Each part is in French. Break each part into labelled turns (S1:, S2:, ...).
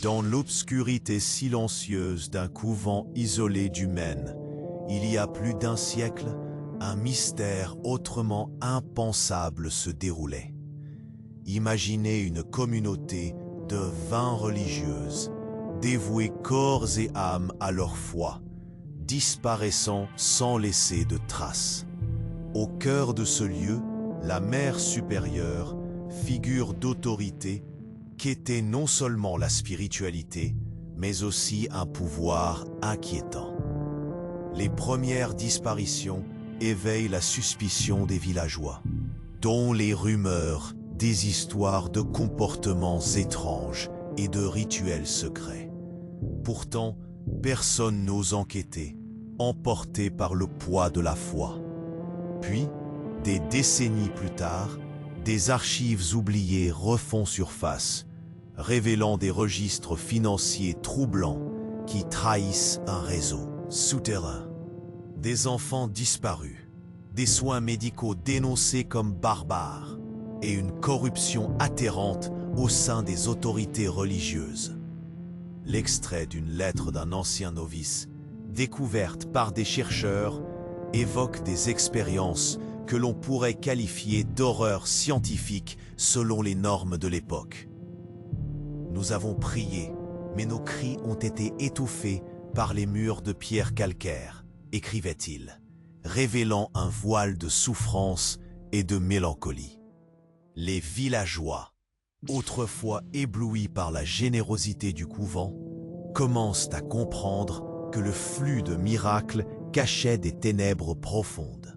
S1: Dans l'obscurité silencieuse d'un couvent isolé du Maine, il y a plus d'un siècle, un mystère autrement impensable se déroulait. Imaginez une communauté de 20 religieuses, dévouées corps et âme à leur foi, disparaissant sans laisser de traces. Au cœur de ce lieu, la Mère supérieure, figure d'autorité, qu'était non seulement la spiritualité, mais aussi un pouvoir inquiétant. Les premières disparitions éveillent la suspicion des villageois, dont les rumeurs des histoires de comportements étranges et de rituels secrets. Pourtant, personne n'ose enquêter, emporté par le poids de la foi. Puis, des décennies plus tard, des archives oubliées refont surface, révélant des registres financiers troublants qui trahissent un réseau souterrain. Des enfants disparus, des soins médicaux dénoncés comme barbares et une corruption atterrante au sein des autorités religieuses. L'extrait d'une lettre d'un ancien novice, découverte par des chercheurs, évoque des expériences que l'on pourrait qualifier d'horreur scientifique selon les normes de l'époque. Nous avons prié, mais nos cris ont été étouffés par les murs de pierre calcaire, écrivait-il, révélant un voile de souffrance et de mélancolie. Les villageois, autrefois éblouis par la générosité du couvent, commencent à comprendre que le flux de miracles cachait des ténèbres profondes.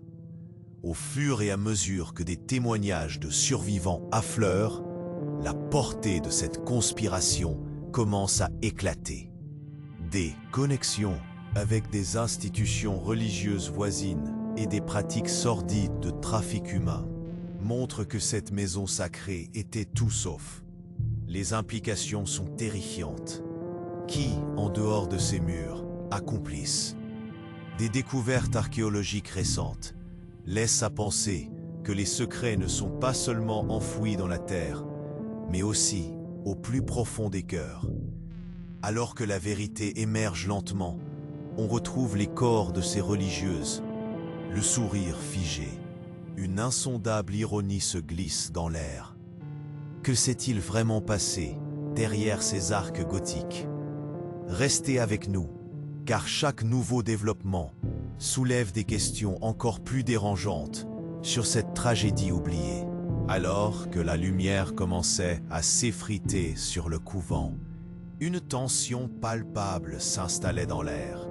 S1: Au fur et à mesure que des témoignages de survivants affleurent, la portée de cette conspiration commence à éclater. Des connexions avec des institutions religieuses voisines et des pratiques sordides de trafic humain montrent que cette maison sacrée était tout sauf. Les implications sont terrifiantes. Qui, en dehors de ces murs, accomplissent? Des découvertes archéologiques récentes laissent à penser que les secrets ne sont pas seulement enfouis dans la terre, mais aussi au plus profond des cœurs. Alors que la vérité émerge lentement, on retrouve les corps de ces religieuses, le sourire figé. Une insondable ironie se glisse dans l'air. Que s'est-il vraiment passé derrière ces arcs gothiques? Restez avec nous, car chaque nouveau développement soulève des questions encore plus dérangeantes sur cette tragédie oubliée. Alors que la lumière commençait à s'effriter sur le couvent, une tension palpable s'installait dans l'air.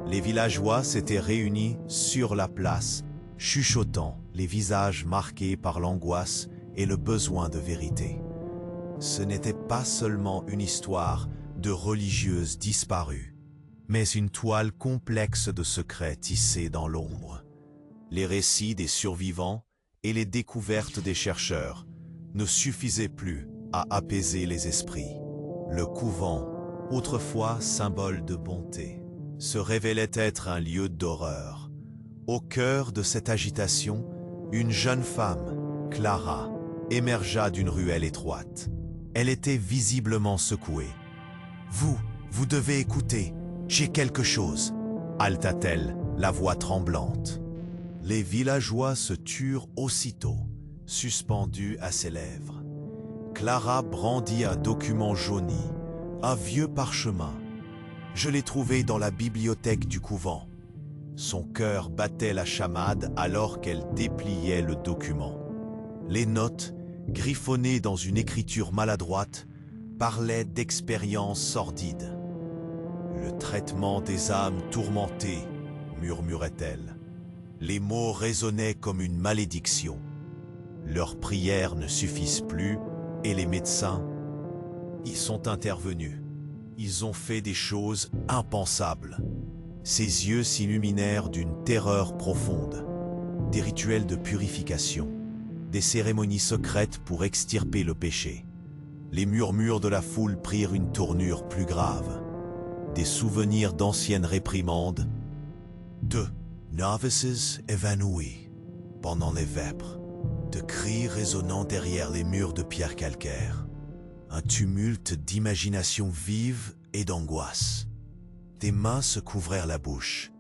S1: Les villageois s'étaient réunis sur la place, chuchotant, les visages marqués par l'angoisse et le besoin de vérité. Ce n'était pas seulement une histoire de religieuses disparues, mais une toile complexe de secrets tissés dans l'ombre. Les récits des survivants et les découvertes des chercheurs ne suffisaient plus à apaiser les esprits. Le couvent, autrefois symbole de bonté, se révélait être un lieu d'horreur. Au cœur de cette agitation, une jeune femme, Clara, émergea d'une ruelle étroite. Elle était visiblement secouée. « Vous devez écouter, j'ai quelque chose !» haleta-t-elle, la voix tremblante. Les villageois se turent aussitôt, suspendus à ses lèvres. Clara brandit un document jauni, un vieux parchemin. Je l'ai trouvé dans la bibliothèque du couvent. Son cœur battait la chamade alors qu'elle dépliait le document. Les notes, griffonnées dans une écriture maladroite, parlaient d'expériences sordides. « Le traitement des âmes tourmentées », murmurait-elle. Les mots résonnaient comme une malédiction. Leurs prières ne suffisent plus et les médecins y sont intervenus. Ils ont fait des choses impensables. Ses yeux s'illuminèrent d'une terreur profonde. Des rituels de purification, des cérémonies secrètes pour extirper le péché. Les murmures de la foule prirent une tournure plus grave. Des souvenirs d'anciennes réprimandes, de novices évanouis pendant les vêpres, de cris résonnant derrière les murs de pierre calcaire. un tumulte d'imagination vive et d'angoisse. Tes mains se couvrirent la bouche.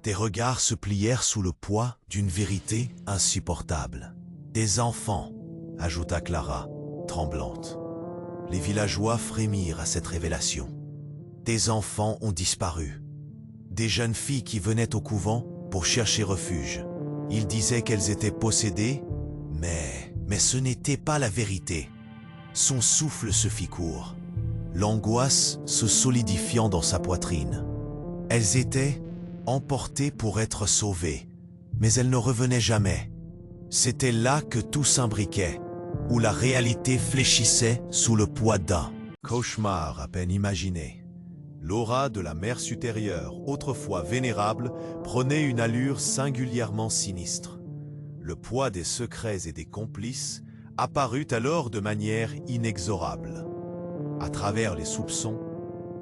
S1: Tes regards se plièrent sous le poids d'une vérité insupportable. « Des enfants », ajouta Clara, tremblante. Les villageois frémirent à cette révélation. Des enfants ont disparu. Des jeunes filles qui venaient au couvent pour chercher refuge. Ils disaient qu'elles étaient possédées, mais ce n'était pas la vérité. Son souffle se fit court, l'angoisse se solidifiant dans sa poitrine. Elles étaient emportées pour être sauvées, mais elles ne revenaient jamais. C'était là que tout s'imbriquait, où la réalité fléchissait sous le poids d'un cauchemar à peine imaginé. L'aura de la mer supérieure, autrefois vénérable, prenait une allure singulièrement sinistre. Le poids des secrets et des complices apparut alors de manière inexorable. À travers les soupçons,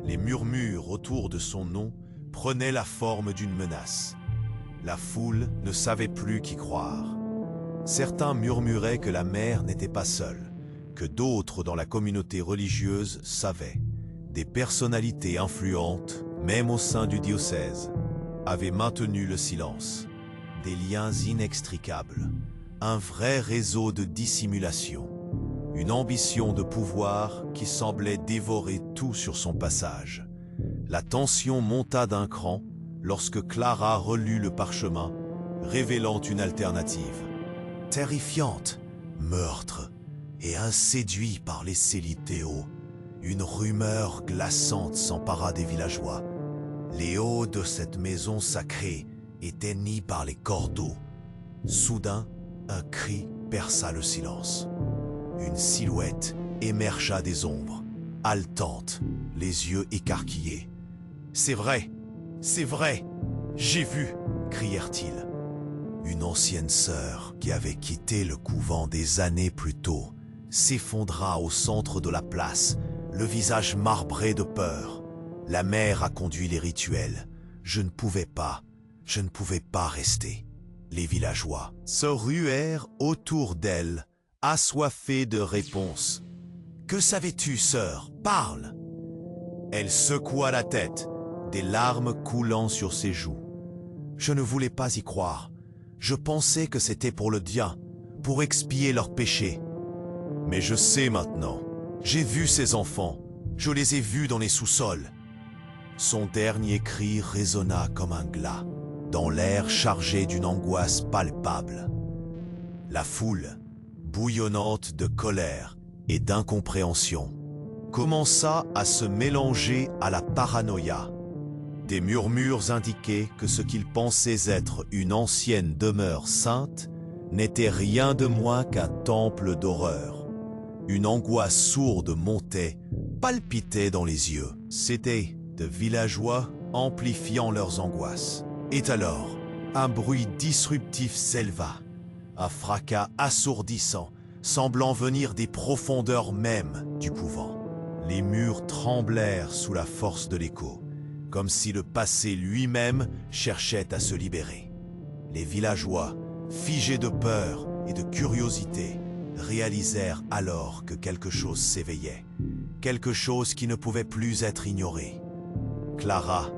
S1: les murmures autour de son nom prenaient la forme d'une menace. La foule ne savait plus qui croire. Certains murmuraient que la mère n'était pas seule, que d'autres dans la communauté religieuse savaient. Des personnalités influentes, même au sein du diocèse, avaient maintenu le silence. Des liens inextricables, un vrai réseau de dissimulation, une ambition de pouvoir qui semblait dévorer tout sur son passage. La tension monta d'un cran lorsque Clara relut le parchemin, révélant une alternative. Terrifiante, meurtre, et inséduit par les Célidéos, une rumeur glaçante s'empara des villageois. Les hauts de cette maison sacrée étaient niés par les cordeaux. Soudain, un cri perça le silence. Une silhouette émergea des ombres, haletante, les yeux écarquillés. « C'est vrai, j'ai vu !» crièrent-ils. Une ancienne sœur qui avait quitté le couvent des années plus tôt s'effondra au centre de la place, le visage marbré de peur. La mère a conduit les rituels. Je ne pouvais pas rester. Les villageois se ruèrent autour d'elle, assoiffés de réponses. « Que savais-tu, sœur? Parle !» Elle secoua la tête, des larmes coulant sur ses joues. « Je ne voulais pas y croire. Je pensais que c'était pour le bien, pour expier leurs péchés. Mais je sais maintenant. J'ai vu ces enfants. Je les ai vus dans les sous-sols. » Son dernier cri résonna comme un glas, dans l'air chargé d'une angoisse palpable. La foule, bouillonnante de colère et d'incompréhension, commença à se mélanger à la paranoïa. Des murmures indiquaient que ce qu'ils pensaient être une ancienne demeure sainte n'était rien de moins qu'un temple d'horreur. Une angoisse sourde montait, palpitait dans les yeux. C'étaient de villageois amplifiant leurs angoisses. Et alors, un bruit disruptif s'éleva, un fracas assourdissant, semblant venir des profondeurs mêmes du couvent. Les murs tremblèrent sous la force de l'écho, comme si le passé lui-même cherchait à se libérer. Les villageois, figés de peur et de curiosité, réalisèrent alors que quelque chose s'éveillait, quelque chose qui ne pouvait plus être ignoré. Clara,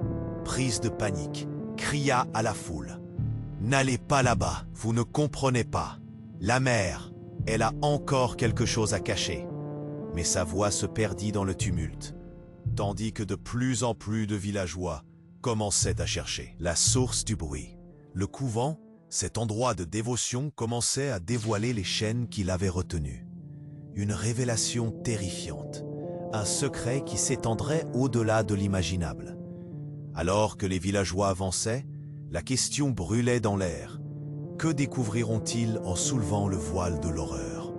S1: prise de panique, cria à la foule. « N'allez pas là-bas, vous ne comprenez pas. La mère, elle a encore quelque chose à cacher. » Mais sa voix se perdit dans le tumulte, tandis que de plus en plus de villageois commençaient à chercher la source du bruit. Le couvent, cet endroit de dévotion, commençait à dévoiler les chaînes qui l'avaient retenu. Une révélation terrifiante, un secret qui s'étendrait au-delà de l'imaginable. Alors que les villageois avançaient, la question brûlait dans l'air. Que découvriront-ils en soulevant le voile de l'horreur?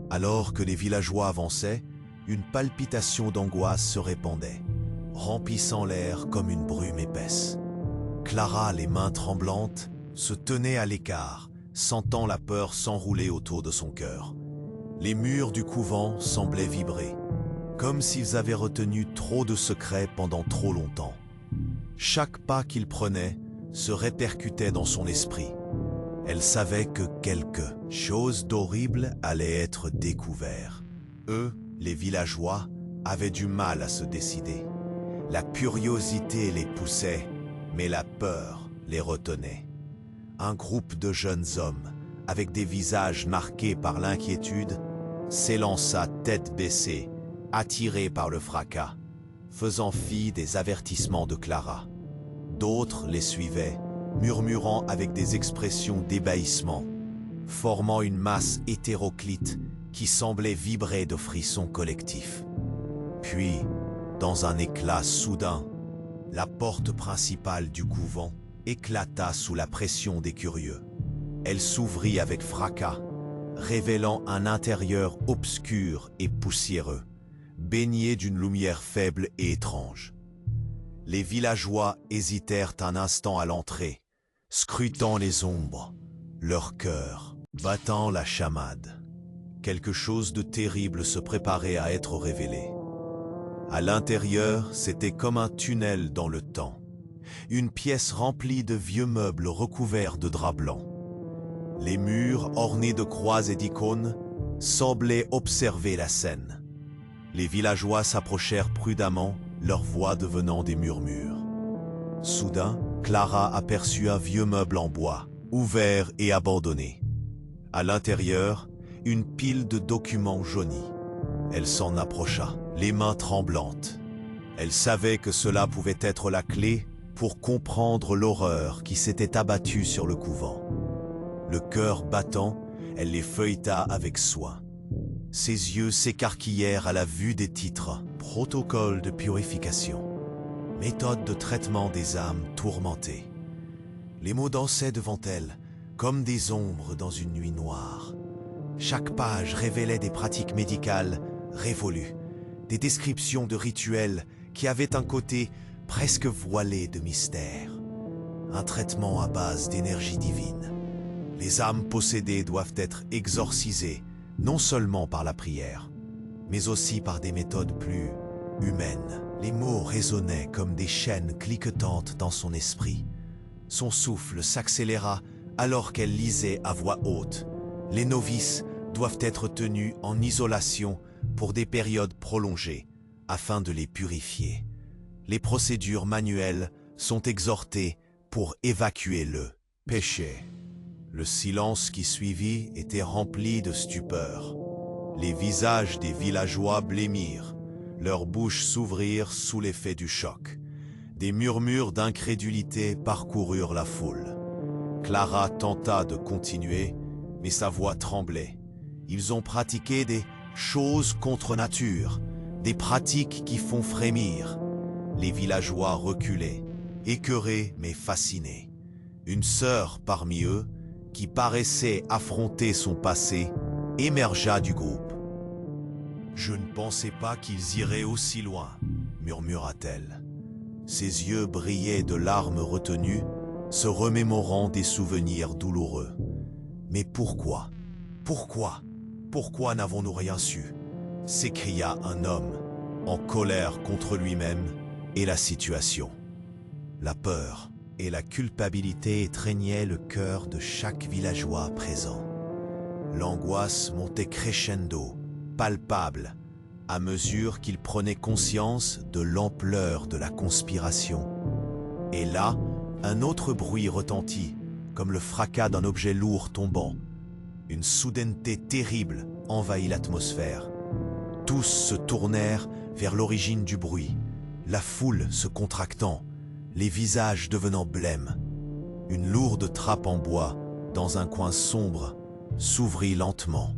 S1: Alors que les villageois avançaient, une palpitation d'angoisse se répandait, remplissant l'air comme une brume épaisse. Clara, les mains tremblantes, se tenait à l'écart, sentant la peur s'enrouler autour de son cœur. Les murs du couvent semblaient vibrer, comme s'ils avaient retenu trop de secrets pendant trop longtemps. Chaque pas qu'il prenait se répercutait dans son esprit. Elle savait que quelque chose d'horrible allait être découvert. Eux Les villageois avaient du mal à se décider. La curiosité les poussait, mais la peur les retenait. Un groupe de jeunes hommes, avec des visages marqués par l'inquiétude, s'élança tête baissée, attiré par le fracas, faisant fi des avertissements de Clara. D'autres les suivaient, murmurant avec des expressions d'ébahissement, formant une masse hétéroclite qui semblait vibrer de frissons collectifs. Puis, dans un éclat soudain, la porte principale du couvent éclata sous la pression des curieux. Elle s'ouvrit avec fracas, révélant un intérieur obscur et poussiéreux, baigné d'une lumière faible et étrange. Les villageois hésitèrent un instant à l'entrée, scrutant les ombres, leur cœur battant la chamade. Quelque chose de terrible se préparait à être révélé. À l'intérieur, c'était comme un tunnel dans le temps, une pièce remplie de vieux meubles recouverts de draps blancs. Les murs, ornés de croix et d'icônes, semblaient observer la scène. Les villageois s'approchèrent prudemment, leur voix devenant des murmures. Soudain, Clara aperçut un vieux meuble en bois, ouvert et abandonné. À l'intérieur, une pile de documents jaunis. Elle s'en approcha, les mains tremblantes. Elle savait que cela pouvait être la clé pour comprendre l'horreur qui s'était abattue sur le couvent. Le cœur battant, elle les feuilleta avec soin. Ses yeux s'écarquillèrent à la vue des titres « Protocole de purification »,« Méthode de traitement des âmes tourmentées ». Les mots dansaient devant elle, comme des ombres dans une nuit noire. Chaque page révélait des pratiques médicales révolues, des descriptions de rituels qui avaient un côté presque voilé de mystère. Un traitement à base d'énergie divine. Les âmes possédées doivent être exorcisées, non seulement par la prière, mais aussi par des méthodes plus humaines. Les mots résonnaient comme des chaînes cliquetantes dans son esprit. Son souffle s'accéléra alors qu'elle lisait à voix haute. Les novices doivent être tenus en isolation pour des périodes prolongées, afin de les purifier. Les procédures manuelles sont exhortées pour évacuer le péché. Le silence qui suivit était rempli de stupeur. Les visages des villageois blêmirent, leurs bouches s'ouvrirent sous l'effet du choc. Des murmures d'incrédulité parcoururent la foule. Clara tenta de continuer, mais sa voix tremblait. Ils ont pratiqué des choses contre nature, des pratiques qui font frémir. Les villageois reculaient, écœurés mais fascinés. Une sœur parmi eux, qui paraissait affronter son passé, émergea du groupe. « Je ne pensais pas qu'ils iraient aussi loin, » murmura-t-elle. Ses yeux brillaient de larmes retenues, se remémorant des souvenirs douloureux. « Mais pourquoi? Pourquoi? Pourquoi n'avons-nous rien su ?» s'écria un homme, en colère contre lui-même et la situation. La peur et la culpabilité étreignaient le cœur de chaque villageois présent. L'angoisse montait crescendo, palpable, à mesure qu'il prenait conscience de l'ampleur de la conspiration. Et là, un autre bruit retentit, comme le fracas d'un objet lourd tombant. Une soudaineté terrible envahit l'atmosphère. Tous se tournèrent vers l'origine du bruit, la foule se contractant, les visages devenant blêmes. Une lourde trappe en bois, dans un coin sombre, s'ouvrit lentement,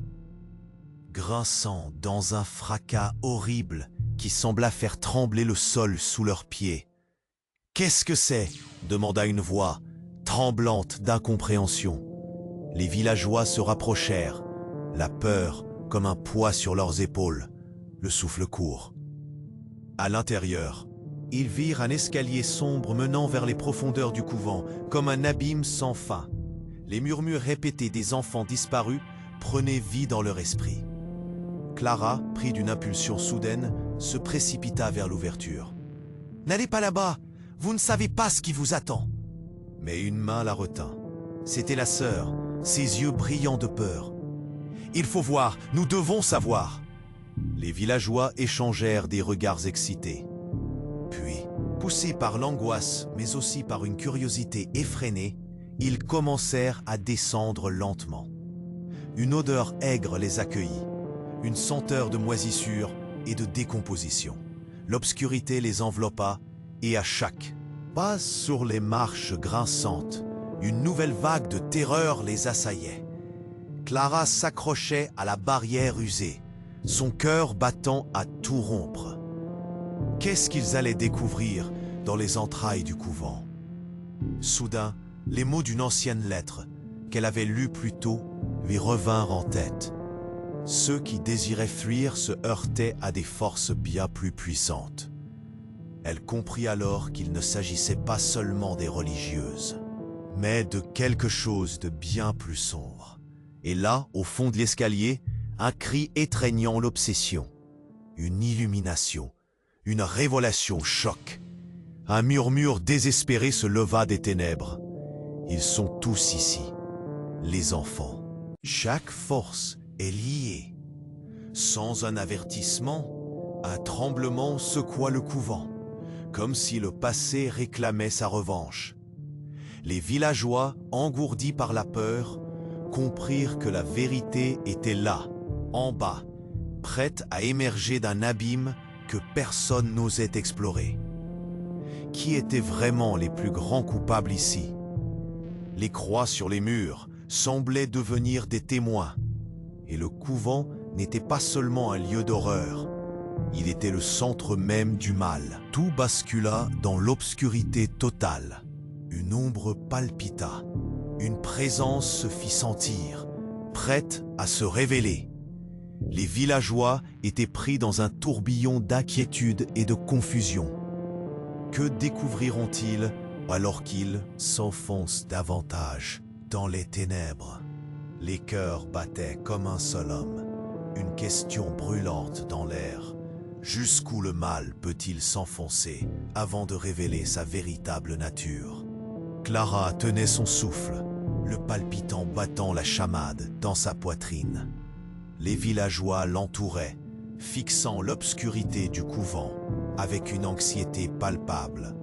S1: grinçant dans un fracas horrible qui sembla faire trembler le sol sous leurs pieds. « Qu'est-ce que c'est » demanda une voix, tremblante d'incompréhension. Les villageois se rapprochèrent, la peur comme un poids sur leurs épaules, le souffle court. À l'intérieur, ils virent un escalier sombre menant vers les profondeurs du couvent, comme un abîme sans fin. Les murmures répétés des enfants disparus prenaient vie dans leur esprit. Clara, prise d'une impulsion soudaine, se précipita vers l'ouverture. « N'allez pas là-bas, vous ne savez pas ce qui vous attend !» Mais une main la retint. C'était la sœur, ses yeux brillants de peur. « Il faut voir, nous devons savoir !» Les villageois échangèrent des regards excités. Puis, poussés par l'angoisse, mais aussi par une curiosité effrénée, ils commencèrent à descendre lentement. Une odeur aigre les accueillit, une senteur de moisissure et de décomposition. L'obscurité les enveloppa et à chaque pas sur les marches grinçantes, une nouvelle vague de terreur les assaillait. Clara s'accrochait à la barrière usée, son cœur battant à tout rompre. Qu'est-ce qu'ils allaient découvrir dans les entrailles du couvent? Soudain, les mots d'une ancienne lettre qu'elle avait lue plus tôt lui revinrent en tête. Ceux qui désiraient fuir se heurtaient à des forces bien plus puissantes. Elle comprit alors qu'il ne s'agissait pas seulement des religieuses, mais de quelque chose de bien plus sombre. Et là, au fond de l'escalier, un cri étreignant l'obsession, une illumination, une révélation choc. Un murmure désespéré se leva des ténèbres. Ils sont tous ici, les enfants. Chaque force est liée. Sans un avertissement, un tremblement secoua le couvent, comme si le passé réclamait sa revanche. Les villageois, engourdis par la peur, comprirent que la vérité était là, en bas, prête à émerger d'un abîme que personne n'osait explorer. Qui étaient vraiment les plus grands coupables ici? Les croix sur les murs semblaient devenir des témoins, et le couvent n'était pas seulement un lieu d'horreur, il était le centre même du mal. Tout bascula dans l'obscurité totale. Une ombre palpita, une présence se fit sentir, prête à se révéler. Les villageois étaient pris dans un tourbillon d'inquiétude et de confusion. Que découvriront-ils alors qu'ils s'enfoncent davantage dans les ténèbres? Les cœurs battaient comme un seul homme, une question brûlante dans l'air. Jusqu'où le mal peut-il s'enfoncer avant de révéler sa véritable nature? Clara tenait son souffle, le palpitant battant la chamade dans sa poitrine. Les villageois l'entouraient, fixant l'obscurité du couvent avec une anxiété palpable,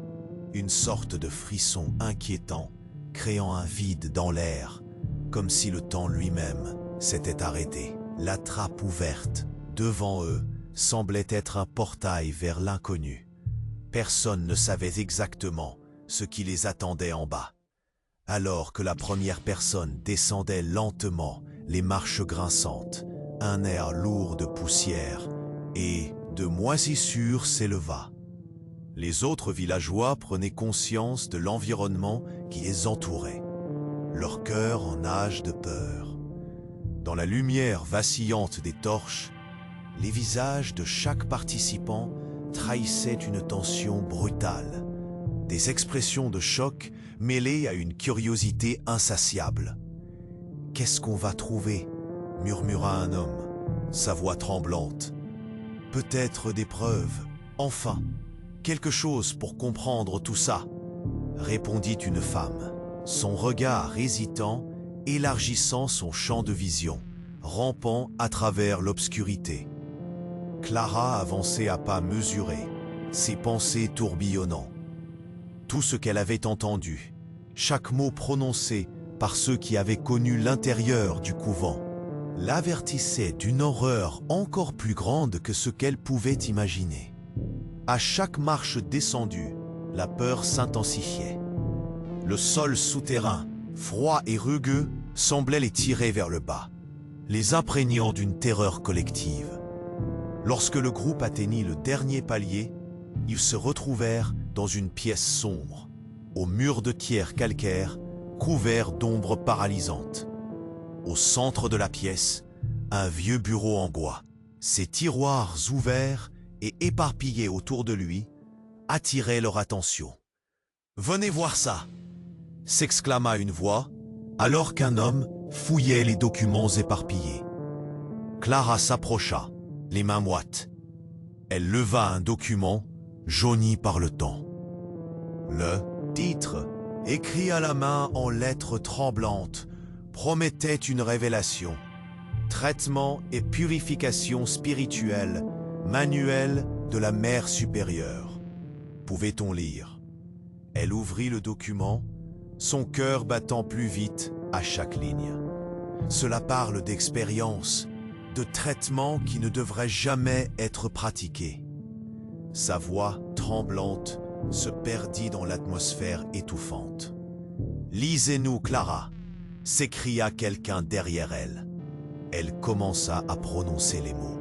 S1: une sorte de frisson inquiétant, créant un vide dans l'air, comme si le temps lui-même s'était arrêté. La trappe ouverte, devant eux, semblait être un portail vers l'inconnu. Personne ne savait exactement ce qui les attendait en bas. Alors que la première personne descendait lentement les marches grinçantes, un air lourd de poussière et de moisissure s'éleva. Les autres villageois prenaient conscience de l'environnement qui les entourait, leur cœur en nage de peur. Dans la lumière vacillante des torches, les visages de chaque participant trahissaient une tension brutale, des expressions de choc mêlées à une curiosité insatiable. « Qu'est-ce qu'on va trouver ?» murmura un homme, sa voix tremblante. « Peut-être des preuves, enfin, quelque chose pour comprendre tout ça, » répondit une femme, son regard hésitant, élargissant son champ de vision, rampant à travers l'obscurité. Clara avançait à pas mesurés, ses pensées tourbillonnant. Tout ce qu'elle avait entendu, chaque mot prononcé par ceux qui avaient connu l'intérieur du couvent, l'avertissait d'une horreur encore plus grande que ce qu'elle pouvait imaginer. À chaque marche descendue, la peur s'intensifiait. Le sol souterrain, froid et rugueux, semblait les tirer vers le bas, les imprégnant d'une terreur collective. Lorsque le groupe atteignit le dernier palier, ils se retrouvèrent dans une pièce sombre, aux murs de pierre calcaire, couverts d'ombres paralysantes. Au centre de la pièce, un vieux bureau en bois, ses tiroirs ouverts et éparpillés autour de lui, attiraient leur attention. « Venez voir ça !» s'exclama une voix, alors qu'un homme fouillait les documents éparpillés. Clara s'approcha, les mains moites. Elle leva un document, jauni par le temps. Le titre, écrit à la main en lettres tremblantes, promettait une révélation. Traitement et purification spirituelle, manuel de la mère supérieure. Pouvait-on lire? Elle ouvrit le document, son cœur battant plus vite à chaque ligne. Cela parle d'expérience, de traitements qui ne devraient jamais être pratiqués. Sa voix, tremblante, se perdit dans l'atmosphère étouffante. « Lisez-nous, Clara !» s'écria quelqu'un derrière elle. Elle commença à prononcer les mots.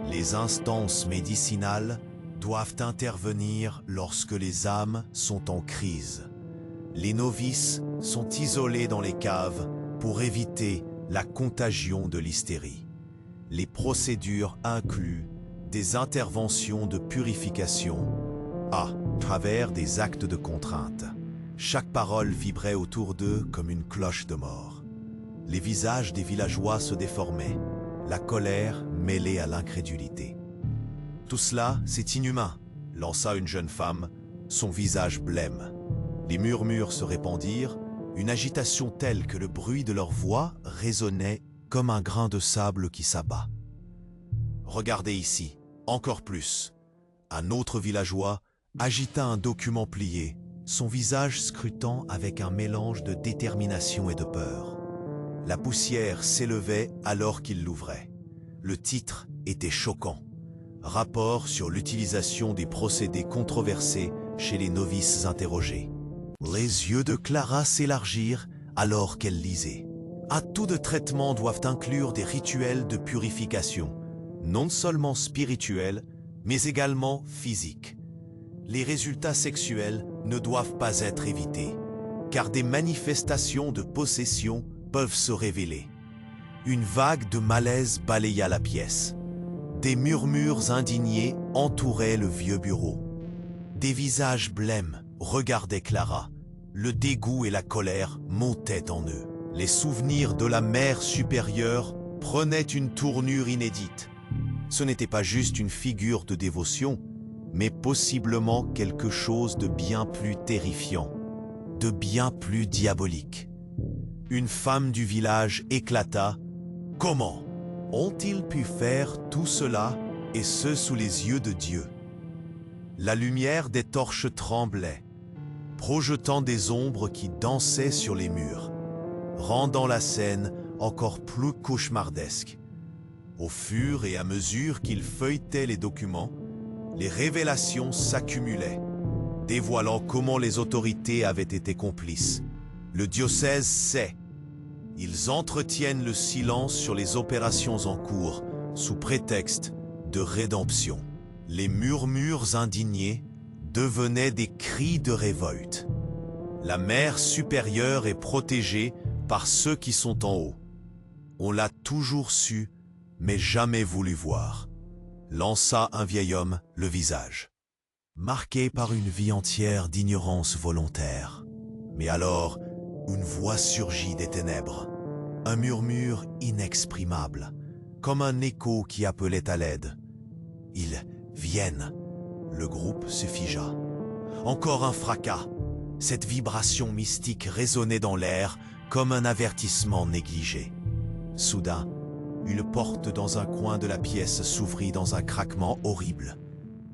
S1: Les instances médicinales doivent intervenir lorsque les âmes sont en crise. Les novices sont isolés dans les caves pour éviter la contagion de l'hystérie. Les procédures incluent des interventions de purification à travers des actes de contrainte. Chaque parole vibrait autour d'eux comme une cloche de mort. Les visages des villageois se déformaient, la colère mêlée à l'incrédulité. « Tout cela, c'est inhumain », lança une jeune femme, son visage blême. Les murmures se répandirent, une agitation telle que le bruit de leur voix résonnait comme un grain de sable qui s'abat. « Regardez ici, encore plus !» Un autre villageois agita un document plié, son visage scrutant avec un mélange de détermination et de peur. La poussière s'élevait alors qu'il l'ouvrait. Le titre était choquant. Rapport sur l'utilisation des procédés controversés chez les novices interrogés. Les yeux de Clara s'élargirent alors qu'elle lisait. Atouts de traitement doivent inclure des rituels de purification, non seulement spirituels, mais également physiques. Les résultats sexuels ne doivent pas être évités, car des manifestations de possession peuvent se révéler. Une vague de malaise balaya la pièce. Des murmures indignés entouraient le vieux bureau. Des visages blêmes regardaient Clara. Le dégoût et la colère montaient en eux. Les souvenirs de la mère supérieure prenaient une tournure inédite. Ce n'était pas juste une figure de dévotion, mais possiblement quelque chose de bien plus terrifiant, de bien plus diabolique. Une femme du village éclata. « Comment ont-ils pu faire tout cela, et ce sous les yeux de Dieu ?» La lumière des torches tremblait, projetant des ombres qui dansaient sur les murs, rendant la scène encore plus cauchemardesque. Au fur et à mesure qu'il feuilletait les documents, les révélations s'accumulaient, dévoilant comment les autorités avaient été complices. Le diocèse sait. Ils entretiennent le silence sur les opérations en cours, sous prétexte de rédemption. Les murmures indignés devenaient des cris de révolte. La mère supérieure est protégée par ceux qui sont en haut. On l'a toujours su, mais jamais voulu voir. Lança un vieil homme le visage, marqué par une vie entière d'ignorance volontaire. Mais alors, une voix surgit des ténèbres, un murmure inexprimable, comme un écho qui appelait à l'aide. Ils viennent. Le groupe se figea. Encore un fracas. Cette vibration mystique résonnait dans l'air comme un avertissement négligé. Soudain, une porte dans un coin de la pièce s'ouvrit dans un craquement horrible,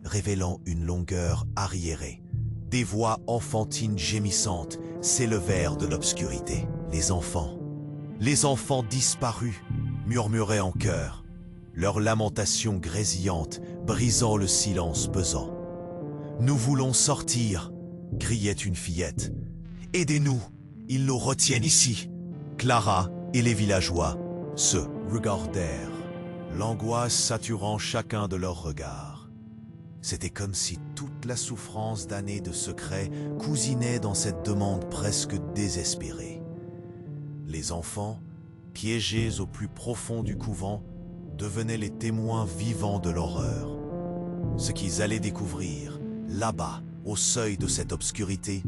S1: révélant une longueur arriérée. Des voix enfantines gémissantes s'élevèrent de l'obscurité. Les enfants disparus, murmuraient en chœur, leurs lamentations grésillantes brisant le silence pesant. « Nous voulons sortir !» criait une fillette. « Aidez-nous, ils nous retiennent ici !» Clara et les villageois se regardèrent, l'angoisse saturant chacun de leurs regards. C'était comme si toute la souffrance d'années de secret cousinait dans cette demande presque désespérée. Les enfants, piégés au plus profond du couvent, devenaient les témoins vivants de l'horreur. Ce qu'ils allaient découvrir, là-bas, au seuil de cette obscurité,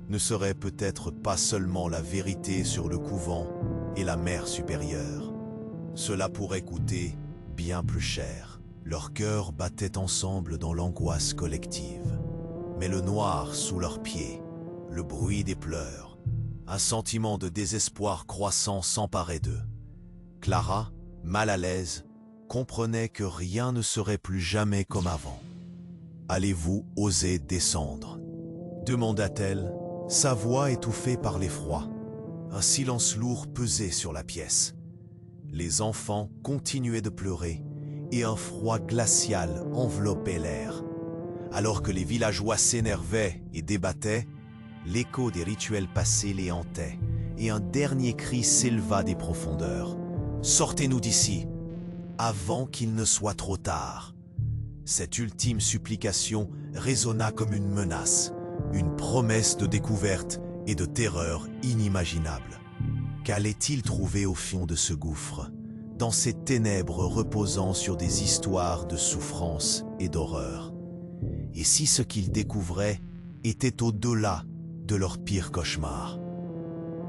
S1: ne serait peut-être pas seulement la vérité sur le couvent et la mère supérieure. Cela pourrait coûter bien plus cher. Leurs cœurs battaient ensemble dans l'angoisse collective. Mais le noir sous leurs pieds, le bruit des pleurs, un sentiment de désespoir croissant s'emparait d'eux. Clara, mal à l'aise, comprenait que rien ne serait plus jamais comme avant. « Allez-vous oser descendre ?» demanda-t-elle, sa voix étouffée par l'effroi. Un silence lourd pesait sur la pièce. Les enfants continuaient de pleurer et un froid glacial enveloppait l'air. Alors que les villageois s'énervaient et débattaient, l'écho des rituels passés les hantait et un dernier cri s'éleva des profondeurs. « Sortez-nous d'ici, avant qu'il ne soit trop tard !» Cette ultime supplication résonna comme une menace, une promesse de découverte et de terreur inimaginable. Qu'allait-il trouver au fond de ce gouffre, dans ces ténèbres reposant sur des histoires de souffrance et d'horreur? Et si ce qu'il découvrait était au-delà de leur pire cauchemar?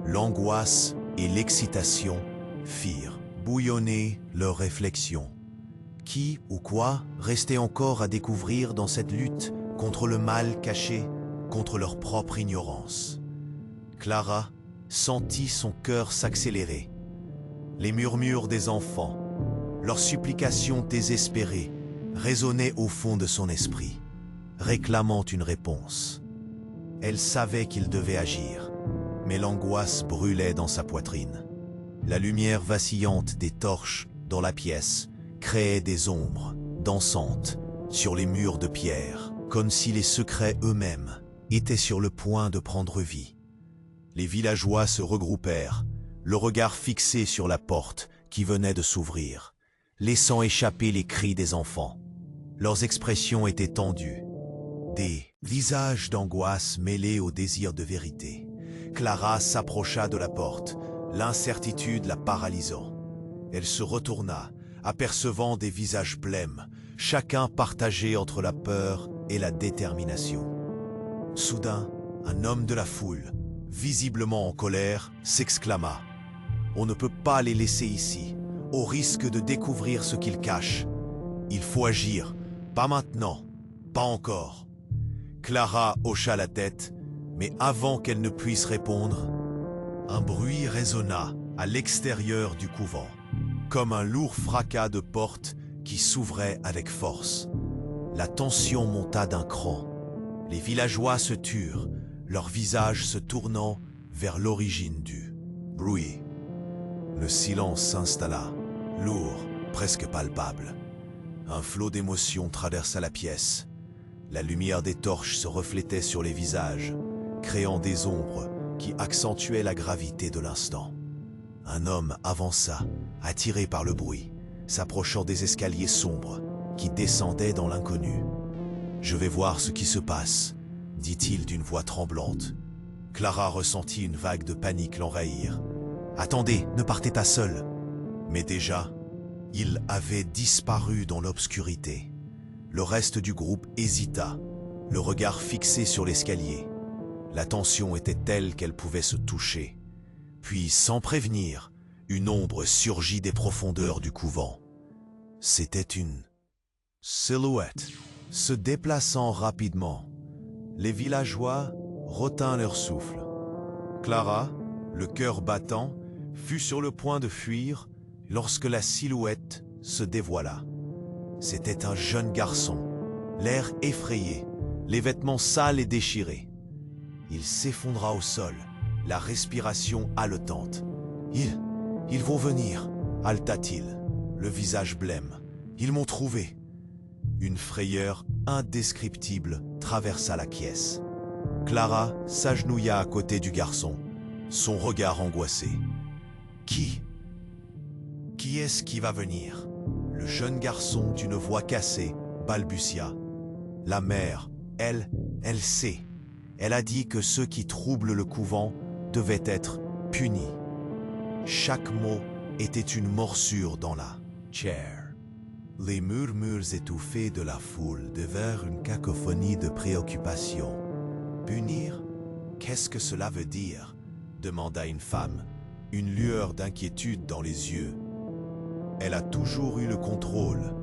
S1: L'angoisse et l'excitation firent bouillonner leurs réflexions. Qui ou quoi restait encore à découvrir dans cette lutte contre le mal caché, contre leur propre ignorance? Clara sentit son cœur s'accélérer. Les murmures des enfants, leurs supplications désespérées, résonnaient au fond de son esprit, réclamant une réponse. Elle savait qu'il devait agir, mais l'angoisse brûlait dans sa poitrine. La lumière vacillante des torches dans la pièce créait des ombres dansantes sur les murs de pierre, comme si les secrets eux-mêmes étaient sur le point de prendre vie. Les villageois se regroupèrent, le regard fixé sur la porte qui venait de s'ouvrir, laissant échapper les cris des enfants. Leurs expressions étaient tendues, des visages d'angoisse mêlés au désir de vérité. Clara s'approcha de la porte, l'incertitude la paralysant. Elle se retourna, apercevant des visages blêmes, chacun partagé entre la peur et la détermination. Soudain, un homme de la foule, visiblement en colère, s'exclama. « On ne peut pas les laisser ici, au risque de découvrir ce qu'ils cachent. Il faut agir, pas maintenant, pas encore. » Clara hocha la tête, mais avant qu'elle ne puisse répondre, un bruit résonna à l'extérieur du couvent, comme un lourd fracas de porte qui s'ouvrait avec force. La tension monta d'un cran. Les villageois se turent, leurs visages se tournant vers l'origine du bruit. Le silence s'installa, lourd, presque palpable. Un flot d'émotions traversa la pièce. La lumière des torches se reflétait sur les visages, créant des ombres qui accentuaient la gravité de l'instant. Un homme avança, attiré par le bruit, s'approchant des escaliers sombres qui descendaient dans l'inconnu. « Je vais voir ce qui se passe », dit-il d'une voix tremblante. Clara ressentit une vague de panique l'envahir. « Attendez, ne partez pas seul !» Mais déjà, il avait disparu dans l'obscurité. Le reste du groupe hésita, le regard fixé sur l'escalier. La tension était telle qu'elle pouvait se toucher. Puis, sans prévenir, une ombre surgit des profondeurs du couvent. C'était une silhouette, se déplaçant rapidement. Les villageois retinrent leur souffle. Clara, le cœur battant, fut sur le point de fuir lorsque la silhouette se dévoila. C'était un jeune garçon, l'air effrayé, les vêtements sales et déchirés. Il s'effondra au sol, la respiration haletante. « Ils vont venir !» haleta-t-il, le visage blême. « Ils m'ont trouvé !» Une frayeur indescriptible traversa la pièce. Clara s'agenouilla à côté du garçon, son regard angoissé. « Qui est-ce qui va venir ?» Le jeune garçon d'une voix cassée balbutia. La mère, elle sait. Elle a dit que ceux qui troublent le couvent devaient être punis. Chaque mot était une morsure dans la chair. Les murmures étouffés de la foule devinrent une cacophonie de préoccupation. Punir? Qu'est-ce que cela veut dire? Demanda une femme, une lueur d'inquiétude dans les yeux. Elle a toujours eu le contrôle.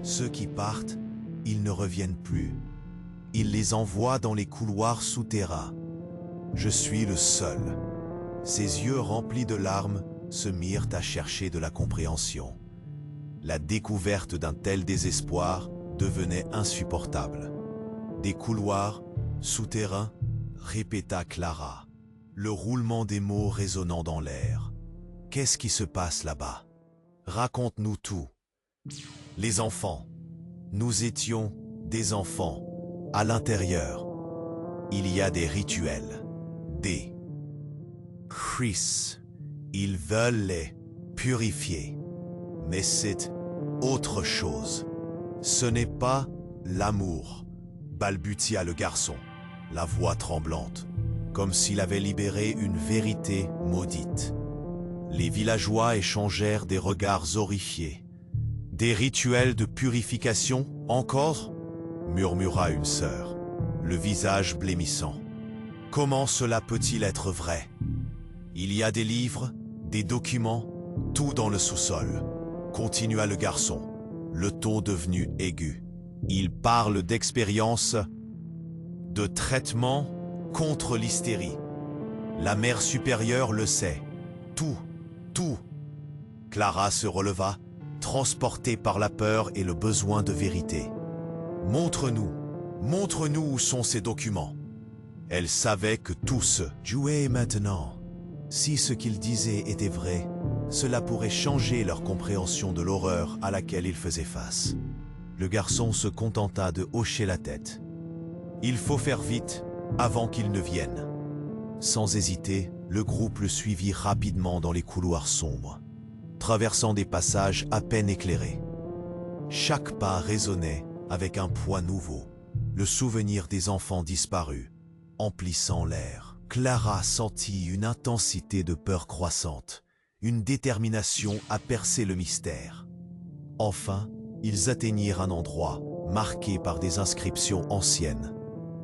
S1: Ceux qui partent, ils ne reviennent plus. Il les envoie dans les couloirs souterrains. Je suis le seul. Ses yeux remplis de larmes se mirent à chercher de la compréhension. La découverte d'un tel désespoir devenait insupportable. Des couloirs, souterrains, répéta Clara, le roulement des mots résonnant dans l'air. Qu'est-ce qui se passe là-bas? Raconte-nous tout. Les enfants. Nous étions des enfants, à l'intérieur. Il y a des rituels, des Chris. Ils veulent les purifier. Mais c'est autre chose. Ce n'est pas l'amour, balbutia le garçon, la voix tremblante, comme s'il avait libéré une vérité maudite. Les villageois échangèrent des regards horrifiés. Des rituels de purification, encore? Murmura une sœur, le visage blêmissant. Comment cela peut-il être vrai? Il y a des livres, des documents, tout dans le sous-sol, continua le garçon, le ton devenu aigu. Il parle d'expérience, de traitement contre l'hystérie. La mère supérieure le sait. Tout. Clara se releva, transportée par la peur et le besoin de vérité. Montre-nous où sont ces documents. Elle savait que tout se jouait maintenant. Si ce qu'ils disaient était vrai, cela pourrait changer leur compréhension de l'horreur à laquelle ils faisaient face. Le garçon se contenta de hocher la tête. Il faut faire vite, avant qu'ils ne viennent. Sans hésiter, le groupe le suivit rapidement dans les couloirs sombres, traversant des passages à peine éclairés. Chaque pas résonnait avec un poids nouveau, le souvenir des enfants disparus, emplissant l'air. Clara sentit une intensité de peur croissante, une détermination à percer le mystère. Enfin, ils atteignirent un endroit marqué par des inscriptions anciennes,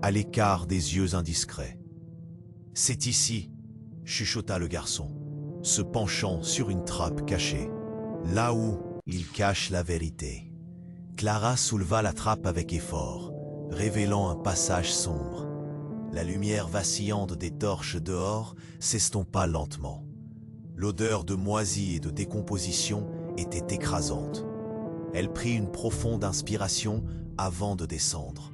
S1: à l'écart des yeux indiscrets. « C'est ici !» chuchota le garçon, se penchant sur une trappe cachée. Là où il cache la vérité. Clara souleva la trappe avec effort, révélant un passage sombre. La lumière vacillante des torches dehors s'estompa lentement. L'odeur de moisie et de décomposition était écrasante. Elle prit une profonde inspiration avant de descendre.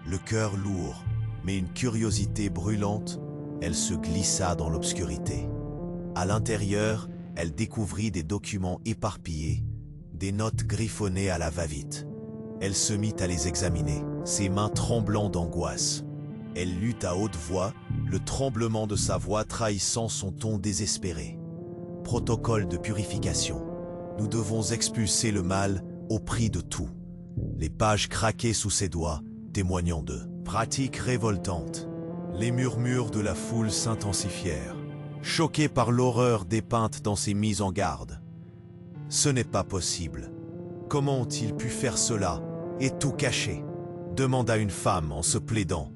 S1: Le cœur lourd, mais une curiosité brûlante, elle se glissa dans l'obscurité. À l'intérieur, elle découvrit des documents éparpillés, des notes griffonnées à la va-vite. Elle se mit à les examiner, ses mains tremblant d'angoisse. Elle lut à haute voix, le tremblement de sa voix trahissant son ton désespéré. Protocole de purification. Nous devons expulser le mal au prix de tout. Les pages craquaient sous ses doigts, témoignant de pratiques révoltantes. Les murmures de la foule s'intensifièrent, choqués par l'horreur dépeinte dans ces mises en garde. Ce n'est pas possible. Comment ont-ils pu faire cela et tout cacher? Demanda une femme en se plaidant,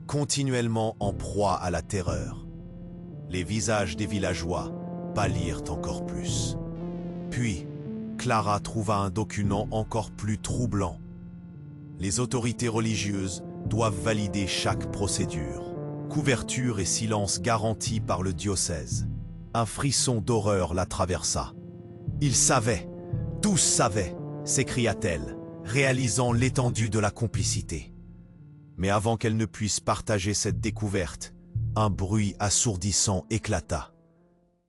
S1: continuellement en proie à la terreur. Les visages des villageois pâlirent encore plus. Puis, Clara trouva un document encore plus troublant. Les autorités religieuses doivent valider chaque procédure. Couverture et silence garantis par le diocèse. Un frisson d'horreur la traversa. Ils savaient, tous savaient, s'écria-t-elle, réalisant l'étendue de la complicité. Mais avant qu'elle ne puisse partager cette découverte, un bruit assourdissant éclata.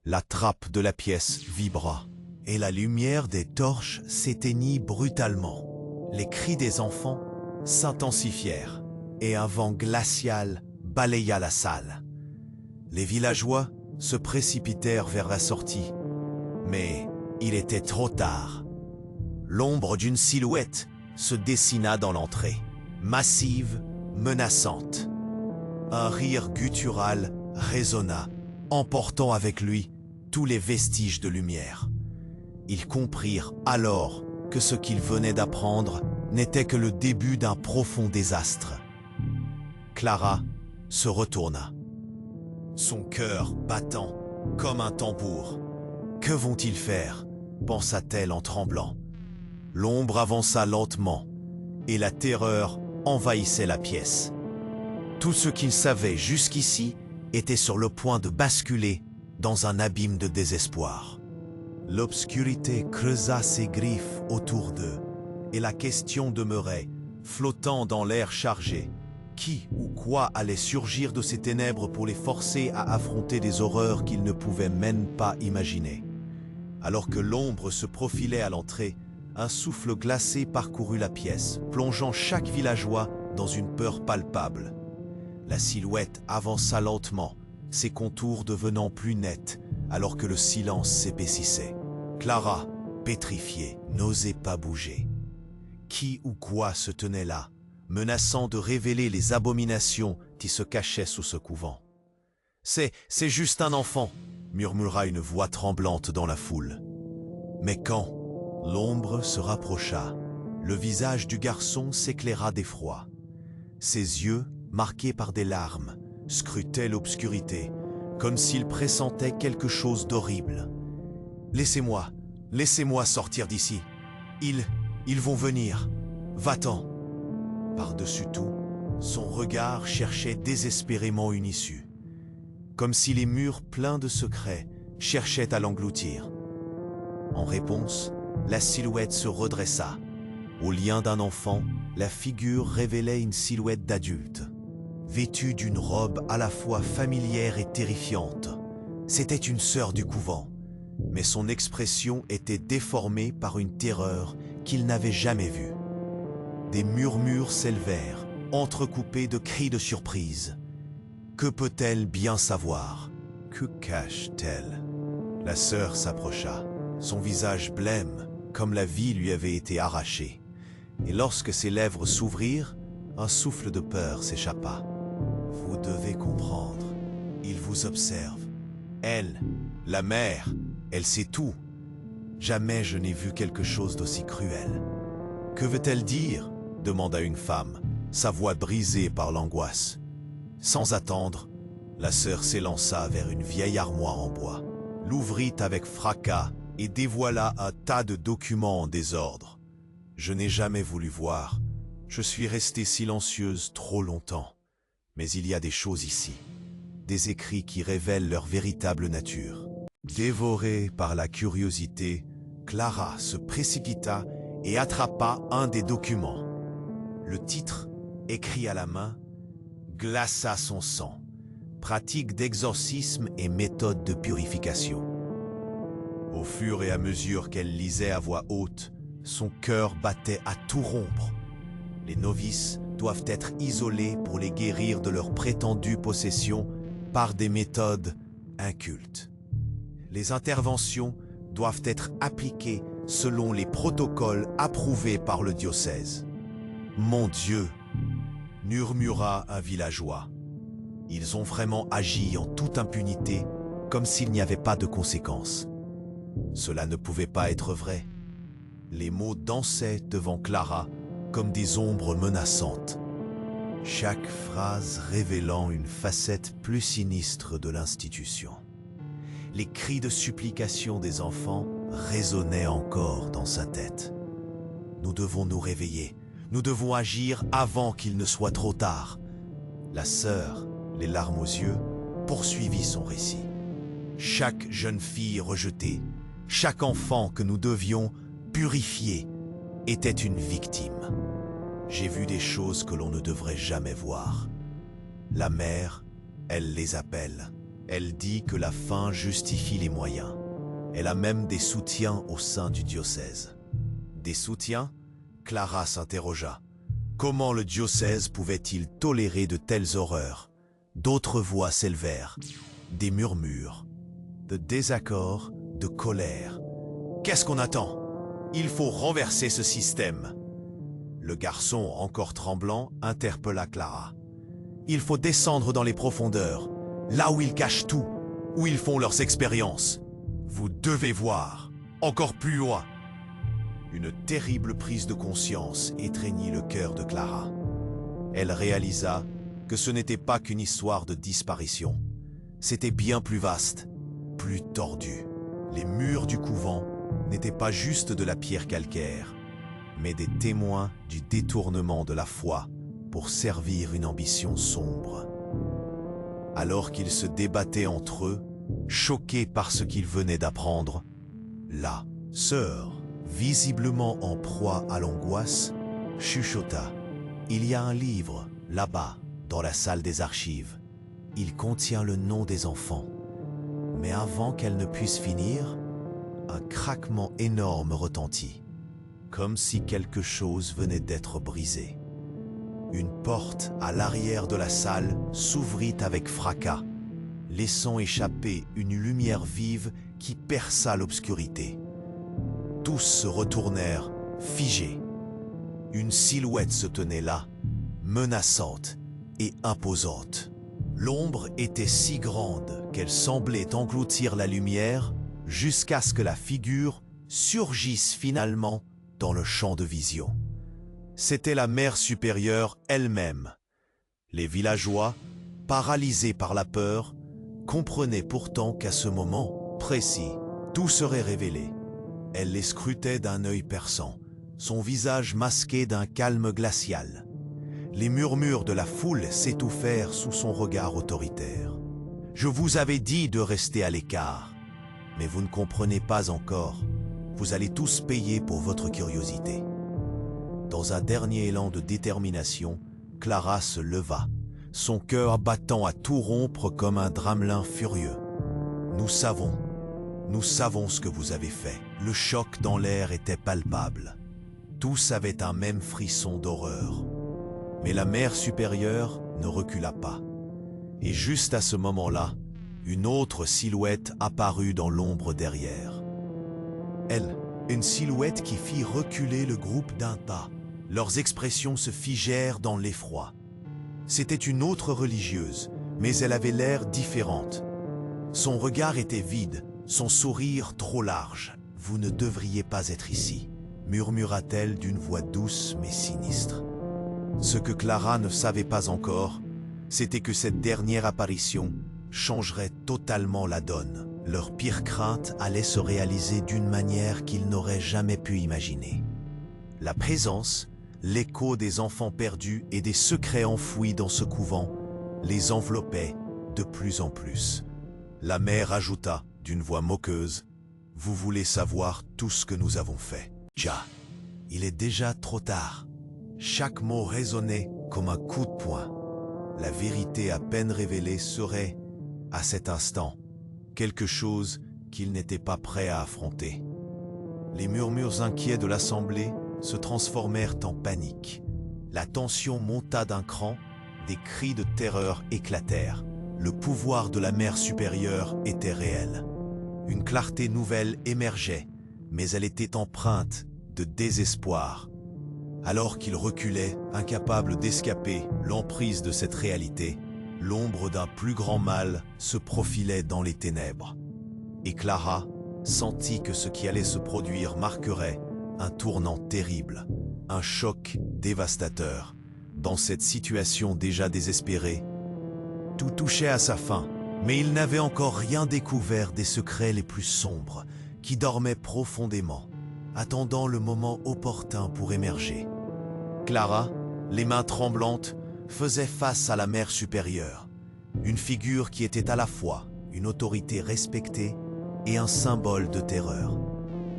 S1: La trappe de la pièce vibra, et la lumière des torches s'éteignit brutalement. Les cris des enfants s'intensifièrent, et un vent glacial balaya la salle. Les villageois se précipitèrent vers la sortie, mais il était trop tard. L'ombre d'une silhouette se dessina dans l'entrée, massive, menaçante. Un rire guttural résonna, emportant avec lui tous les vestiges de lumière. Ils comprirent alors que ce qu'ils venaient d'apprendre n'était que le début d'un profond désastre. Clara se retourna, son cœur battant comme un tambour. « Que vont-ils faire ?» pensa-t-elle en tremblant. L'ombre avança lentement, et la terreur envahissait la pièce. Tout ce qu'ils savaient jusqu'ici était sur le point de basculer dans un abîme de désespoir. L'obscurité creusa ses griffes autour d'eux, et la question demeurait, flottant dans l'air chargé. Qui ou quoi allait surgir de ces ténèbres pour les forcer à affronter des horreurs qu'ils ne pouvaient même pas imaginer? Alors que l'ombre se profilait à l'entrée, un souffle glacé parcourut la pièce, plongeant chaque villageois dans une peur palpable. La silhouette avança lentement, ses contours devenant plus nets, alors que le silence s'épaississait. Clara, pétrifiée, n'osait pas bouger. Qui ou quoi se tenait là, menaçant de révéler les abominations qui se cachaient sous ce couvent? C'est juste un enfant, murmura une voix tremblante dans la foule. Mais quand l'ombre se rapprocha, le visage du garçon s'éclaira d'effroi. Ses yeux, marqués par des larmes, scrutaient l'obscurité, comme s'il pressentait quelque chose d'horrible. « Laissez-moi sortir d'ici. Ils vont venir. Va-t'en !» Par-dessus tout, son regard cherchait désespérément une issue, comme si les murs pleins de secrets cherchaient à l'engloutir. En réponse, la silhouette se redressa. Au lien d'un enfant, la figure révélait une silhouette d'adulte, vêtue d'une robe à la fois familière et terrifiante. C'était une sœur du couvent, mais son expression était déformée par une terreur qu'il n'avait jamais vue. Des murmures s'élevèrent, entrecoupés de cris de surprise. Que peut-elle bien savoir? Que cache-t-elle? La sœur s'approcha, son visage blême, comme la vie lui avait été arrachée. Et lorsque ses lèvres s'ouvrirent, un souffle de peur s'échappa. « Vous devez comprendre, il vous observe. Elle, la mère, elle sait tout. Jamais je n'ai vu quelque chose d'aussi cruel. »« Que veut-elle dire ?» demanda une femme, sa voix brisée par l'angoisse. Sans attendre, la sœur s'élança vers une vieille armoire en bois, l'ouvrit avec fracas et dévoila un tas de documents en désordre. Je n'ai jamais voulu voir. Je suis restée silencieuse trop longtemps. Mais il y a des choses ici, des écrits qui révèlent leur véritable nature. Dévorée par la curiosité, Clara se précipita et attrapa un des documents. Le titre, écrit à la main, glaça son sang. Pratique d'exorcisme et méthode de purification. Au fur et à mesure qu'elle lisait à voix haute, son cœur battait à tout rompre. Les novices doivent être isolés pour les guérir de leur prétendue possession par des méthodes incultes. Les interventions doivent être appliquées selon les protocoles approuvés par le diocèse. « Mon Dieu !» murmura un villageois. Ils ont vraiment agi en toute impunité, comme s'il n'y avait pas de conséquences. Cela ne pouvait pas être vrai. Les mots dansaient devant Clara comme des ombres menaçantes, chaque phrase révélant une facette plus sinistre de l'institution. Les cris de supplication des enfants résonnaient encore dans sa tête. Nous devons nous réveiller. Nous devons agir avant qu'il ne soit trop tard. La sœur, les larmes aux yeux, poursuivit son récit. Chaque jeune fille rejetée, chaque enfant que nous devions purifier, était une victime. J'ai vu des choses que l'on ne devrait jamais voir. La mère, elle les appelle. Elle dit que la fin justifie les moyens. Elle a même des soutiens au sein du diocèse. Des soutiens? Clara s'interrogea. Comment le diocèse pouvait-il tolérer de telles horreurs? D'autres voix s'élevèrent, des murmures, de désaccord, de colère. Qu'est-ce qu'on attend? Il faut renverser ce système. Le garçon, encore tremblant, interpella Clara. Il faut descendre dans les profondeurs, là où ils cachent tout, où ils font leurs expériences. Vous devez voir, encore plus loin. Une terrible prise de conscience étreignit le cœur de Clara. Elle réalisa que ce n'était pas qu'une histoire de disparition. C'était bien plus vaste, plus tordu. Les murs du couvent n'étaient pas juste de la pierre calcaire, mais des témoins du détournement de la foi pour servir une ambition sombre. Alors qu'ils se débattaient entre eux, choqués par ce qu'ils venaient d'apprendre, La sœur, visiblement en proie à l'angoisse, chuchota. Il y a un livre, là-bas, dans la salle des archives. Il contient le nom des enfants. Mais avant qu'elle ne puisse finir, un craquement énorme retentit, comme si quelque chose venait d'être brisé. Une porte à l'arrière de la salle s'ouvrit avec fracas, laissant échapper une lumière vive qui perça l'obscurité. Tous se retournèrent, figés. Une silhouette se tenait là, menaçante et imposante. L'ombre était si grande qu'elle semblait engloutir la lumière jusqu'à ce que la figure surgisse finalement dans le champ de vision. C'était la mère supérieure elle-même. Les villageois, paralysés par la peur, comprenaient pourtant qu'à ce moment précis, tout serait révélé. Elle les scrutait d'un œil perçant, son visage masqué d'un calme glacial. Les murmures de la foule s'étouffèrent sous son regard autoritaire. « Je vous avais dit de rester à l'écart, mais vous ne comprenez pas encore. Vous allez tous payer pour votre curiosité. » Dans un dernier élan de détermination, Clara se leva, son cœur battant à tout rompre comme un dramelin furieux. « Nous savons ce que vous avez fait. » Le choc dans l'air était palpable. Tous avaient un même frisson d'horreur. Mais la mère supérieure ne recula pas. Et juste à ce moment-là, une autre silhouette apparut dans l'ombre derrière. Elle, une silhouette qui fit reculer le groupe d'un pas. Leurs expressions se figèrent dans l'effroi. C'était une autre religieuse, mais elle avait l'air différente. Son regard était vide, son sourire trop large. « Vous ne devriez pas être ici », murmura-t-elle d'une voix douce mais sinistre. Ce que Clara ne savait pas encore, c'était que cette dernière apparition changerait totalement la donne. Leur pire crainte allait se réaliser d'une manière qu'ils n'auraient jamais pu imaginer. La présence, l'écho des enfants perdus et des secrets enfouis dans ce couvent les enveloppait de plus en plus. La mère ajouta d'une voix moqueuse: « Vous voulez savoir tout ce que nous avons fait. Ja, il est déjà trop tard. » Chaque mot résonnait comme un coup de poing. La vérité à peine révélée serait, à cet instant, quelque chose qu'ils n'étaient pas prêts à affronter. Les murmures inquiets de l'assemblée se transformèrent en panique. La tension monta d'un cran, des cris de terreur éclatèrent. Le pouvoir de la mère supérieure était réel. Une clarté nouvelle émergeait, mais elle était empreinte de désespoir. Alors qu'ils reculaient, incapables d'escaper l'emprise de cette réalité, l'ombre d'un plus grand mal se profilait dans les ténèbres. Et Clara sentit que ce qui allait se produire marquerait un tournant terrible, un choc dévastateur. Dans cette situation déjà désespérée, tout touchait à sa fin, mais il n'avait encore rien découvert des secrets les plus sombres, qui dormaient profondément, attendant le moment opportun pour émerger. Clara, les mains tremblantes, faisait face à la mère supérieure, une figure qui était à la fois une autorité respectée et un symbole de terreur.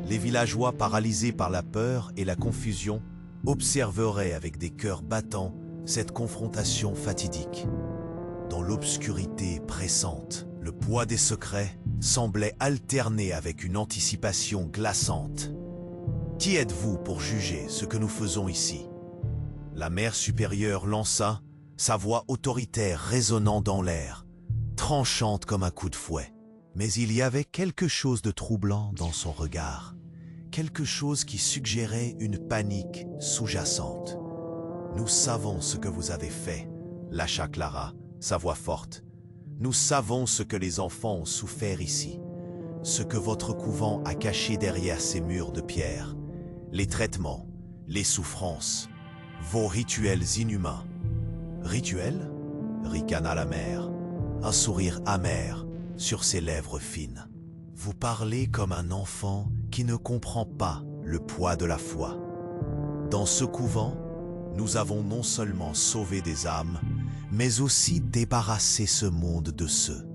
S1: Les villageois paralysés par la peur et la confusion observeraient avec des cœurs battants cette confrontation fatidique. Dans l'obscurité pressante, le poids des secrets semblait alterner avec une anticipation glaçante. « Qui êtes-vous pour juger ce que nous faisons ici ?» La mère supérieure lança, sa voix autoritaire résonnant dans l'air, tranchante comme un coup de fouet. Mais il y avait quelque chose de troublant dans son regard, quelque chose qui suggérait une panique sous-jacente. « Nous savons ce que vous avez fait », lâcha Clara, sa voix forte. « Nous savons ce que les enfants ont souffert ici, ce que votre couvent a caché derrière ces murs de pierre, les traitements, les souffrances, vos rituels inhumains. »« Rituels ?» ricana la mère, un sourire amer sur ses lèvres fines. « Vous parlez comme un enfant qui ne comprend pas le poids de la foi. Dans ce couvent, nous avons non seulement sauvé des âmes, mais aussi débarrassé ce monde de ceux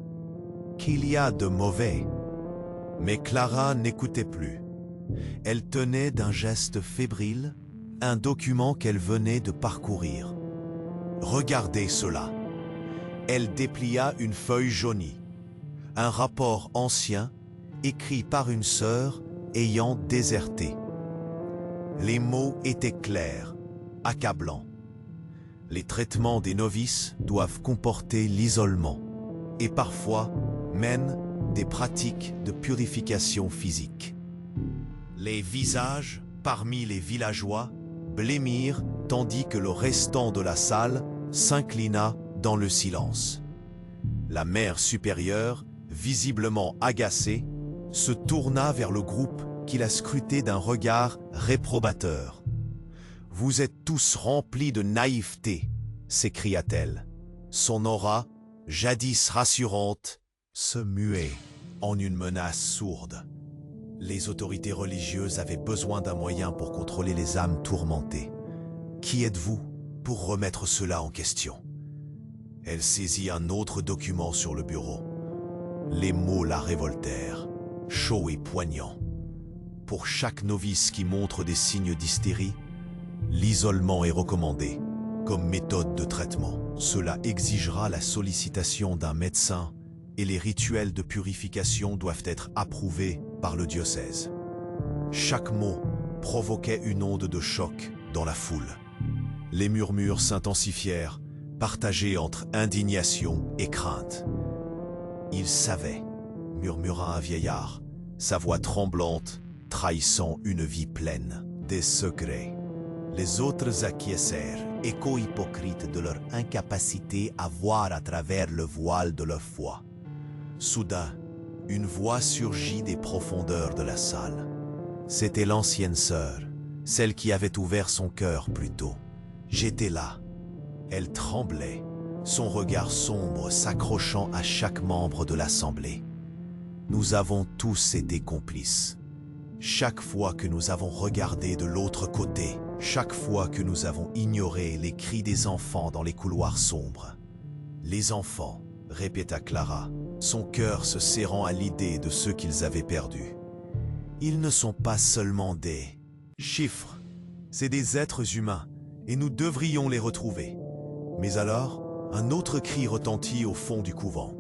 S1: qu'il y a de mauvais. » Mais Clara n'écoutait plus. Elle tenait d'un geste fébrile un document qu'elle venait de parcourir. Regardez cela. Elle déplia une feuille jaunie. Un rapport ancien, écrit par une sœur ayant déserté. Les mots étaient clairs, accablants. Les traitements des novices doivent comporter l'isolement et parfois mènent des pratiques de purification physique. Les visages parmi les villageois blêmirent tandis que le restant de la salle s'inclina dans le silence. La mère supérieure, visiblement agacée, se tourna vers le groupe qui la scrutait d'un regard réprobateur. « Vous êtes tous remplis de naïveté », s'écria-t-elle. Son aura, jadis rassurante, se muait en une menace sourde. Les autorités religieuses avaient besoin d'un moyen pour contrôler les âmes tourmentées. Qui êtes-vous pour remettre cela en question? Elle saisit un autre document sur le bureau. Les mots la révoltèrent, chauds et poignants. Pour chaque novice qui montre des signes d'hystérie, l'isolement est recommandé comme méthode de traitement. Cela exigera la sollicitation d'un médecin et les rituels de purification doivent être approuvés par le diocèse. Chaque mot provoquait une onde de choc dans la foule. Les murmures s'intensifièrent, partagés entre indignation et crainte. « Il savait », murmura un vieillard, sa voix tremblante, trahissant une vie pleine des secrets. Les autres acquiescèrent, écho hypocrite de leur incapacité à voir à travers le voile de leur foi. Soudain, une voix surgit des profondeurs de la salle. C'était l'ancienne sœur, celle qui avait ouvert son cœur plus tôt. J'étais là. Elle tremblait, son regard sombre s'accrochant à chaque membre de l'assemblée. Nous avons tous été complices. Chaque fois que nous avons regardé de l'autre côté, chaque fois que nous avons ignoré les cris des enfants dans les couloirs sombres. Les enfants, répéta Clara, son cœur se serrant à l'idée de ceux qu'ils avaient perdus. Ils ne sont pas seulement des chiffres, c'est des êtres humains, et nous devrions les retrouver. Mais alors, un autre cri retentit au fond du couvent.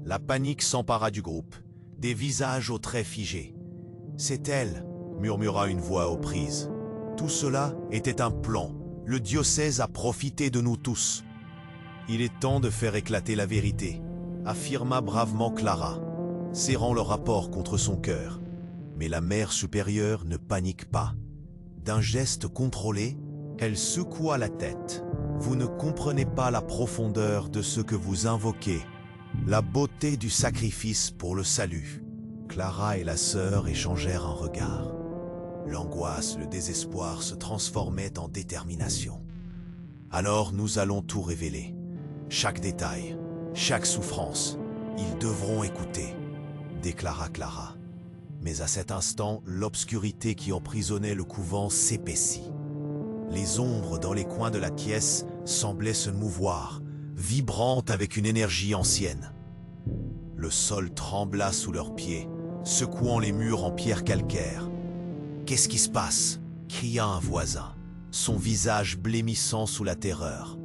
S1: La panique s'empara du groupe, des visages aux traits figés. « C'est elle », murmura une voix aux prises. Tout cela était un plan. Le diocèse a profité de nous tous. Il est temps de faire éclater la vérité, affirma bravement Clara, serrant le rapport contre son cœur. Mais la mère supérieure ne panique pas. D'un geste contrôlé, elle secoua la tête. Vous ne comprenez pas la profondeur de ce que vous invoquez, la beauté du sacrifice pour le salut. Clara et la sœur échangèrent un regard. L'angoisse, le désespoir se transformaient en détermination. Alors nous allons tout révéler. Chaque détail, chaque souffrance, ils devront écouter, déclara Clara. Mais à cet instant, l'obscurité qui emprisonnait le couvent s'épaissit. Les ombres dans les coins de la pièce semblaient se mouvoir, vibrantes avec une énergie ancienne. Le sol trembla sous leurs pieds, secouant les murs en pierre calcaire. « Qu'est-ce qui se passe » cria un voisin, son visage blêmissant sous la terreur.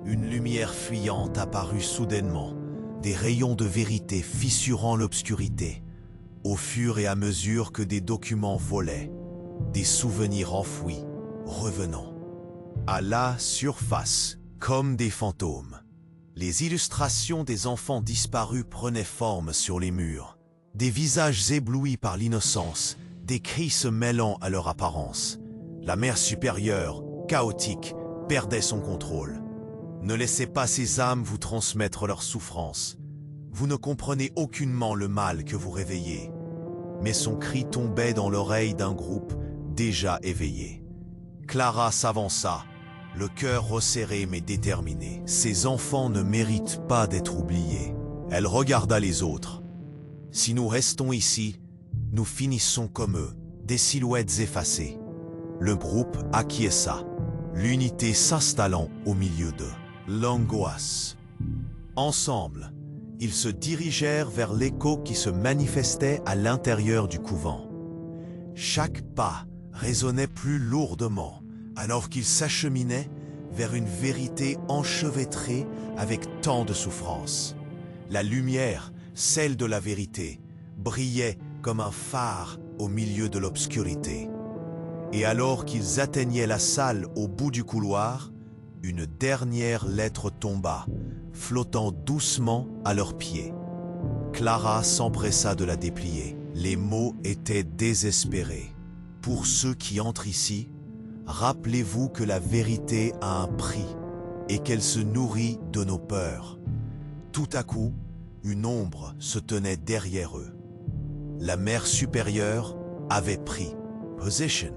S1: Une lumière fuyante apparut soudainement, des rayons de vérité fissurant l'obscurité, au fur et à mesure que des documents volaient, des souvenirs enfouis, revenant. À la surface, comme des fantômes, les illustrations des enfants disparus prenaient forme sur les murs, des visages éblouis par l'innocence, des cris se mêlant à leur apparence. La mère supérieure, chaotique, perdait son contrôle. Ne laissez pas ces âmes vous transmettre leurs souffrances. Vous ne comprenez aucunement le mal que vous réveillez. Mais son cri tombait dans l'oreille d'un groupe déjà éveillé. Clara s'avança, le cœur resserré mais déterminé. Ces enfants ne méritent pas d'être oubliés. Elle regarda les autres. Si nous restons ici, nous finissons comme eux, des silhouettes effacées. Le groupe acquiesça, l'unité s'installant au milieu d'eux. L'angoisse. Ensemble, Ils se dirigèrent vers l'écho qui se manifestait à l'intérieur du couvent. Chaque pas résonnait plus lourdement, alors qu'ils s'acheminaient vers une vérité enchevêtrée avec tant de souffrance. La lumière, celle de la vérité, brillait comme un phare au milieu de l'obscurité. Et alors qu'ils atteignaient la salle au bout du couloir, une dernière lettre tomba, flottant doucement à leurs pieds. Clara s'empressa de la déplier. Les mots étaient désespérés. Pour ceux qui entrent ici, rappelez-vous que la vérité a un prix et qu'elle se nourrit de nos peurs. Tout à coup, une ombre se tenait derrière eux. La mère supérieure avait pris position.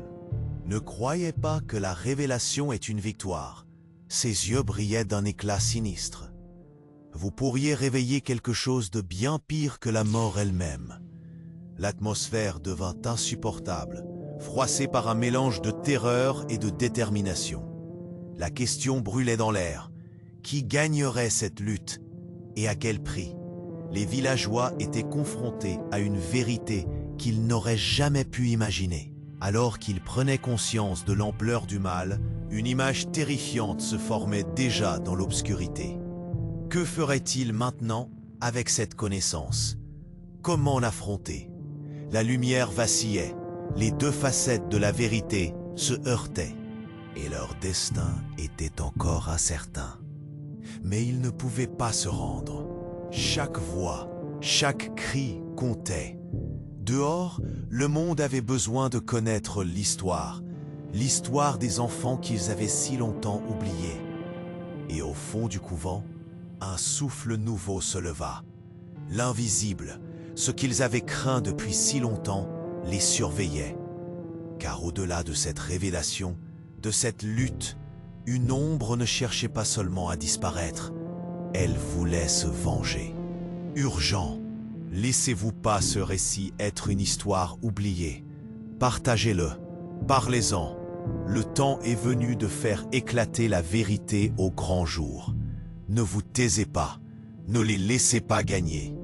S1: Ne croyez pas que la révélation est une victoire. Ses yeux brillaient d'un éclat sinistre. Vous pourriez réveiller quelque chose de bien pire que la mort elle-même. L'atmosphère devint insupportable, froissée par un mélange de terreur et de détermination. La question brûlait dans l'air. Qui gagnerait cette lutte et à quel prix? Les villageois étaient confrontés à une vérité qu'ils n'auraient jamais pu imaginer. Alors qu'ils prenaient conscience de l'ampleur du mal, une image terrifiante se formait déjà dans l'obscurité. Que ferait-il maintenant avec cette connaissance? Comment l'affronter? La lumière vacillait, les deux facettes de la vérité se heurtaient, et leur destin était encore incertain. Mais ils ne pouvaient pas se rendre. Chaque voix, chaque cri comptait. Dehors, le monde avait besoin de connaître l'histoire des enfants qu'ils avaient si longtemps oubliés. Et au fond du couvent, un souffle nouveau se leva. L'invisible, ce qu'ils avaient craint depuis si longtemps, les surveillait. Car au-delà de cette révélation, de cette lutte, une ombre ne cherchait pas seulement à disparaître, elle voulait se venger. Urgent, laissez-vous pas ce récit être une histoire oubliée. Partagez-le, parlez-en. Le temps est venu de faire éclater la vérité au grand jour. Ne vous taisez pas, ne les laissez pas gagner.